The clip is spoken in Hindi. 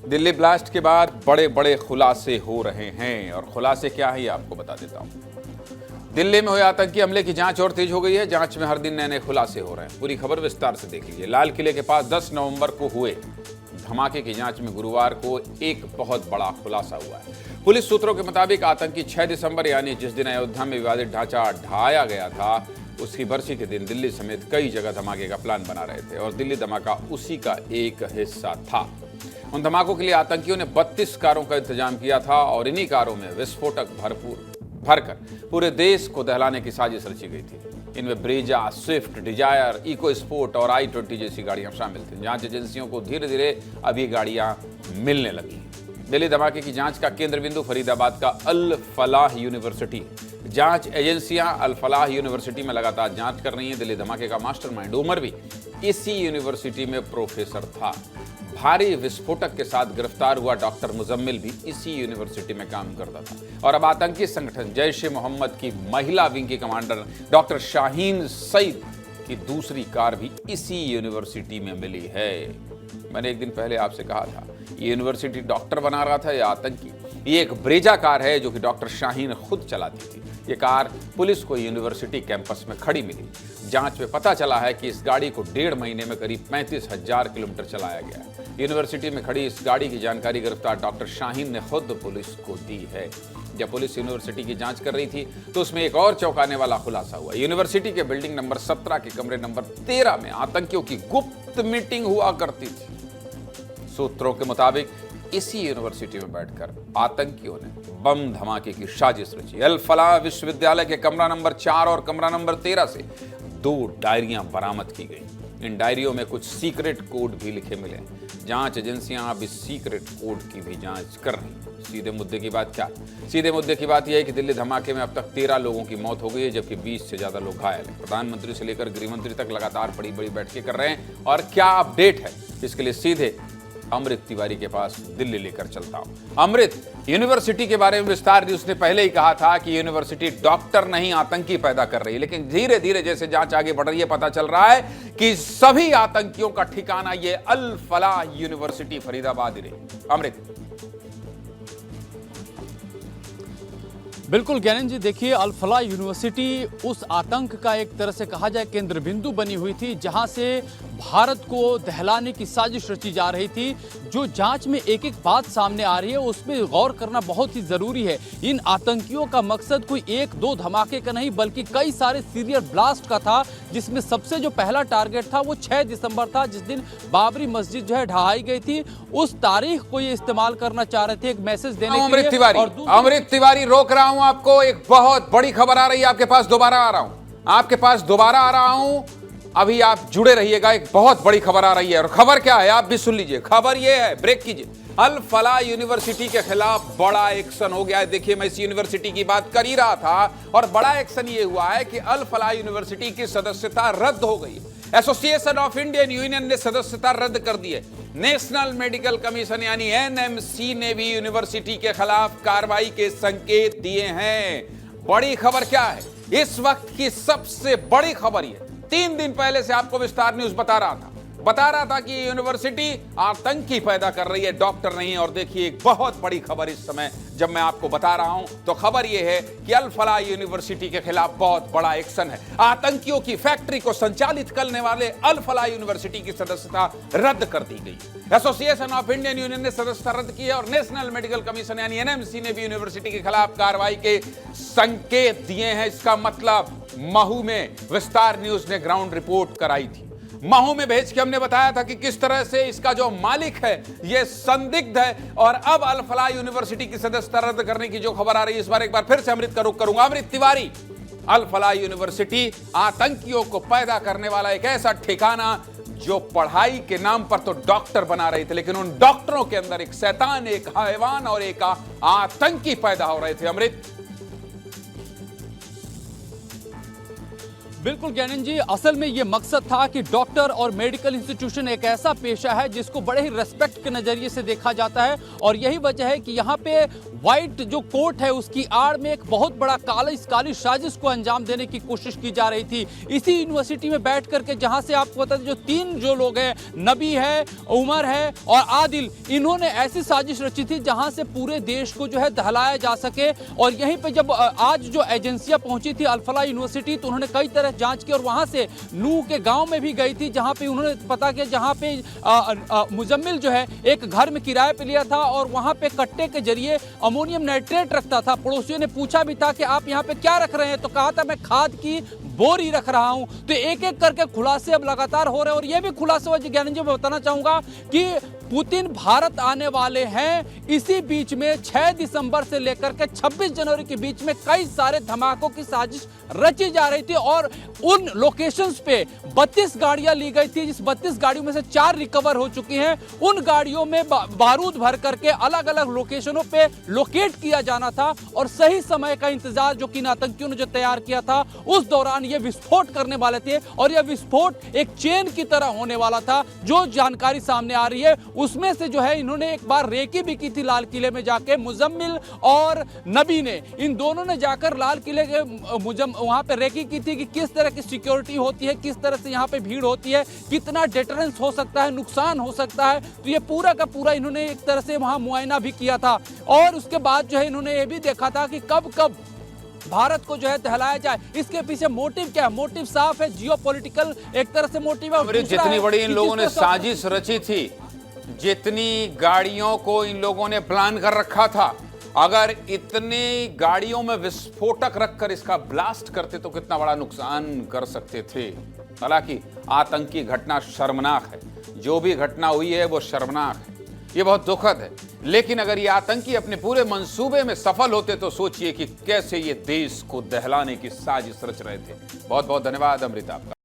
दिल्ली ब्लास्ट के बाद बड़े बड़े खुलासे हो रहे हैं और खुलासे क्या है ये आपको बता देता हूं। दिल्ली में हुए आतंकी हमले की जांच और तेज हो गई है। जांच में हर दिन नए नए खुलासे हो रहे हैं। पूरी खबर विस्तार से देख लीजिए। लाल किले के पास 10 नवंबर को हुए धमाके की जांच में गुरुवार को एक बहुत बड़ा खुलासा हुआ है। पुलिस सूत्रों के मुताबिक आतंकी 6 दिसंबर यानी जिस दिन अयोध्या में विवादित ढांचा ढाया गया था उसकी बरसी के दिन दिल्ली समेत कई जगह धमाके का प्लान बना रहे थे और दिल्ली धमाका उसी का एक हिस्सा था। उन धमाकों के लिए आतंकियों ने 32 कारों का इंतजाम किया था और इन्हीं कारों में विस्फोटक भरकर पूरे देश को दहलाने की साजिश रची गई थी। इनमें Brezza, Swift, Dzire, EcoSport और i20 जैसी गाड़ियां शामिल थी। जांच एजेंसियों को धीरे धीरे अब ये गाड़ियां मिलने लगी। दिल्ली धमाके की जांच का केंद्र बिंदु फरीदाबाद का अल फलाह यूनिवर्सिटी। जांच एजेंसियां अल फलाह यूनिवर्सिटी में लगातार जांच कर रही हैं। दिल्ली धमाके का मास्टरमाइंड उमर भी इसी यूनिवर्सिटी में प्रोफेसर था। भारी विस्फोटक के साथ गिरफ्तार हुआ डॉक्टर मुजम्मिल भी इसी यूनिवर्सिटी में काम करता था। और अब आतंकी संगठन जैश ए मोहम्मद की महिला विंग की कमांडर डॉक्टर शाहीन सईद की दूसरी कार भी इसी यूनिवर्सिटी में मिली है। मैंने एक दिन पहले आपसे कहा था ये यूनिवर्सिटी डॉक्टर बना रहा था या आतंकी। ये एक ब्रेजा कार है जो कि डॉक्टर शाहीन खुद चलाती थी। ये कार पुलिस को यूनिवर्सिटी कैंपस में खड़ी मिली। जांच में पता चला है कि इस गाड़ी को 1.5 महीने में करीब 35,000 किलोमीटर चलाया गया है। यूनिवर्सिटी में खड़ी इस गाड़ी की जानकारी गिरफ्तार डॉक्टर शाहीन ने खुद पुलिस को दी है। जब पुलिस यूनिवर्सिटी की जांच कर रही थी तो उसमें एक और चौंकाने वाला खुलासा हुआ। यूनिवर्सिटी के बिल्डिंग नंबर 17 के कमरे नंबर 13 में आतंकियों की गुप्त मीटिंग हुआ करती थी। सूत्रों के मुताबिक इसी यूनिवर्सिटी में बैठकर आतंकियों ने बम धमाके की साजिश रची। अल फलाह विश्वविद्यालय के कमरा नंबर 4 और कमरा नंबर 13 से 2 डायरियां बरामद की गई। इन डायरियों में कुछ सीक्रेट कोड भी लिखे मिले। जांच एजेंसियां अब इस सीक्रेट कोड की भी जांच कर रही हैं। सीधे मुद्दे की बात क्या? सीधे मुद्दे की बात यह है कि दिल्ली धमाके में अब तक 13 लोगों की मौत हो गई है जबकि 20 से ज्यादा लोग घायल हैं। प्रधानमंत्री से लेकर गृहमंत्री तक लगातार बड़ी बड़ी बैठकें कर रहे हैं। और क्या अपडेट है इसके लिए सीधे अमृत तिवारी के पास दिल्ली लेकर चलता हूं। अमृत, यूनिवर्सिटी के बारे में विस्तार दी। उसने पहले ही कहा था कि यूनिवर्सिटी डॉक्टर नहीं आतंकी पैदा कर रही है, लेकिन धीरे धीरे जैसे जांच आगे बढ़ रही है पता चल रहा है कि सभी आतंकियों का ठिकाना ये अल फलाह यूनिवर्सिटी फरीदाबाद ही रही। अमृत। बिल्कुल ज्ञानंद जी, देखिए अल फलाह यूनिवर्सिटी उस आतंक का एक तरह से कहा जाए केंद्र बिंदु बनी हुई थी जहां से भारत को दहलाने की साजिश रची जा रही थी। जो जांच में एक एक बात सामने आ रही है उसमें गौर करना बहुत ही जरूरी है। इन आतंकियों का मकसद कोई 1-2 धमाके का नहीं बल्कि कई सारे सीरियल ब्लास्ट का था, जिसमें सबसे जो पहला टारगेट था वो 6 दिसंबर था, जिस दिन बाबरी मस्जिद जो है ढहाई गई थी। उस तारीख को ये इस्तेमाल करना चाह रहे थे एक मैसेज देने के लिए। अमृत तिवारी, रोक रहा हूं आपको। एक बहुत बड़ी खबर आ रही है आपके पास। दोबारा आ रहा हूं। अभी आप जुड़े रहिएगा। एक बहुत बड़ी खबर आ रही है और खबर क्या है आप भी सुन लीजिए। खबर यह है, ब्रेक कीजिए। अल फलाह यूनिवर्सिटी के खिलाफ बड़ा एक्शन हो गया है। देखिए, मैं इस यूनिवर्सिटी की बात कर ही रहा था और बड़ा एक्शन ये हुआ है कि अल फलाह यूनिवर्सिटी की सदस्यता रद्द हो गई। एसोसिएशन ऑफ इंडियन यूनियन ने सदस्यता रद्द कर दी है। नेशनल मेडिकल कमीशन यानी एनएमसी ने भी यूनिवर्सिटी के खिलाफ कार्रवाई के संकेत दिए हैं। बड़ी खबर क्या है? इस वक्त की सबसे बड़ी खबर यह 3 दिन पहले से आपको विस्तार न्यूज बता रहा था कि यूनिवर्सिटी आतंकी पैदा कर रही है, डॉक्टर नहीं। और देखिए एक बहुत बड़ी खबर इस समय जब मैं आपको बता रहा हूं तो खबर यह है कि अल फलाह यूनिवर्सिटी के खिलाफ बहुत बड़ा एक्शन है। आतंकियों की फैक्ट्री को संचालित करने वाले अल फलाह यूनिवर्सिटी की सदस्यता रद्द कर दी गई। एसोसिएशन ऑफ इंडियन यूनियन ने सदस्यता रद्द की है और नेशनल मेडिकल कमीशन यानी एनएमसी ने भी यूनिवर्सिटी के खिलाफ कार्रवाई के संकेत दिए हैं। इसका मतलब महू में विस्तार न्यूज ने ग्राउंड रिपोर्ट कराई थी। महू में भेज के हमने बताया था कि किस तरह से इसका जो मालिक है यह संदिग्ध है। और अब अल फलाह यूनिवर्सिटी की सदस्यता रद्द करने की जो खबर आ रही है इस बार एक बार फिर से अमृत का रुख करूंगा। अमृत तिवारी, अल फलाह यूनिवर्सिटी आतंकियों को पैदा करने वाला एक ऐसा ठिकाना जो पढ़ाई के नाम पर तो डॉक्टर बना रहे थे, लेकिन उन डॉक्टरों के अंदर एक शैतान, एक हैवान और एक आतंकी पैदा हो रहे थे। अमृत। बिल्कुल ज्ञानंद जी, असल में ये मकसद था कि डॉक्टर और मेडिकल इंस्टीट्यूशन एक ऐसा पेशा है जिसको बड़े ही रेस्पेक्ट के नजरिए से देखा जाता है, और यही वजह है कि यहाँ पे व्हाइट जो कोट है उसकी आड़ में एक बहुत बड़ा काली साजिश को अंजाम देने की कोशिश की जा रही थी। इसी यूनिवर्सिटी में बैठ करके, जहां से आपको पता है जो तीन जो लोग हैं, नबी है, उमर है और आदिल, इन्होंने ऐसी साजिश रची थी जहां से पूरे देश को जो है दहलाया जा सके। और यहीं पे जब आज जो एजेंसियां पहुंची थी अल-फलाह यूनिवर्सिटी, तो उन्होंने कई तरह जांच की और वहां से नूह के गांव में भी गई थी, जहां पे उन्होंने पता किया जहां पे मुजम्मिल जो है एक घर में किराए पे लिया था और वहां पे कट्टे के जरिए अमोनियम नाइट्रेट रखता था। पड़ोसियों ने पूछा भी था कि आप यहाँ पे क्या रख रहे हैं, तो कहा था मैं खाद की बोरी रख रहा हूं। तो एक एक करके खुलासे अब लगातार हो रहे हैं, और यह भी खुलासा हुआ ज्ञानंद जी, मैं बताना चाहूंगा कि पुतिन भारत आने वाले हैं। इसी बीच में 6 दिसंबर से लेकर के 26 जनवरी के बीच में कई सारे धमाकों की साजिश रची जा रही थी, और उन लोकेशंस पे 32 गाड़ियां ली गई थी, जिस 32 गाड़ियों में से 4 रिकवर हो चुकी हैं। उन गाड़ियों में बारूद भर करके अलग अलग लोकेशनों पे लोकेट किया जाना था, और सही समय का इंतजार जो कि आतंकियों ने जो तैयार किया था, उस दौरान ये विस्फोट करने वाले थे, और यह विस्फोट एक चेन की तरह होने वाला था। जो जानकारी सामने आ रही है उसमें से जो है, इन्होंने एक बार रेकी भी की थी लाल किले में जाके, मुजम्मिल और नबी ने, इन दोनों ने जाकर लाल किले के वहां पे रेकी की थी कि किस तरह की सिक्योरिटी होती है, किस तरह से यहाँ पे भीड़ होती है, कितना डिटरेंस हो सकता है, नुकसान हो सकता है। तो ये पूरा का पूरा इन्होंने एक तरह से वहां मुआयना भी किया था, और उसके बाद जो है इन्होंने ये भी देखा था कि कब कब भारत को जो है दहलाया जाए। इसके पीछे मोटिव क्या है? मोटिव साफ है, जियोपॉलिटिकल एक तरह से मोटिव है। जितनी बड़ी इन लोगों ने साजिश रची थी, जितनी गाड़ियों को इन लोगों ने प्लान कर रखा था, अगर इतनी गाड़ियों में विस्फोटक रखकर इसका ब्लास्ट करते तो कितना बड़ा नुकसान कर सकते थे। हालांकि आतंकी घटना शर्मनाक है, जो भी घटना हुई है वो शर्मनाक है, ये बहुत दुखद है। लेकिन अगर ये आतंकी अपने पूरे मंसूबे में सफल होते तो सोचिए कि कैसे ये देश को दहलाने की साजिश रच रहे थे। बहुत बहुत धन्यवाद अमृता आपका।